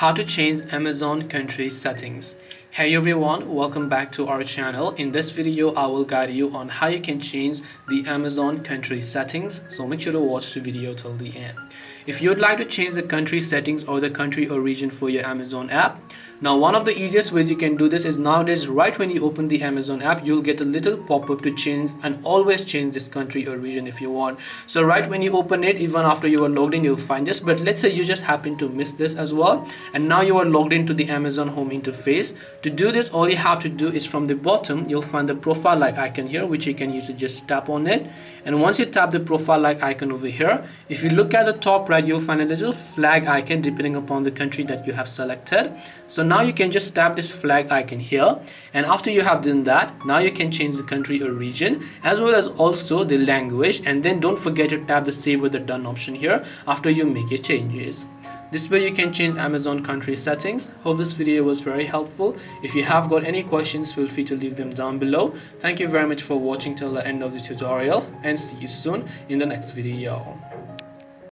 How to change Amazon country settings. Hey everyone, welcome back to our channel. In this video I will guide you on how you can change the Amazon country settings, so make sure to watch the video till the end. If you would like to change the country settings or the country or region for your Amazon app, now one of the easiest ways you can do this is nowadays right when you open the Amazon app, you'll get a little pop-up to change and always change this country or region if you want. So right when you open it, even after you are logged in, you'll find this. But let's say you just happen to miss this as well, and now you are logged into the Amazon home interface. To do this, all you have to do is from the bottom you'll find the profile like icon here, which you can use to just tap on it. And once you tap the profile like icon over here, if you look at the top right, you'll find a little flag icon depending upon the country that you have selected. So now you can just tap this flag icon here, and after you have done that, now you can change the country or region as well as also the language. And then don't forget to tap the save or the done option here after you make your changes. This way you can change Amazon country settings. Hope this video was very helpful. If you have got any questions, feel free to leave them down below. Thank you very much for watching till the end of the tutorial, and see you soon in the next video.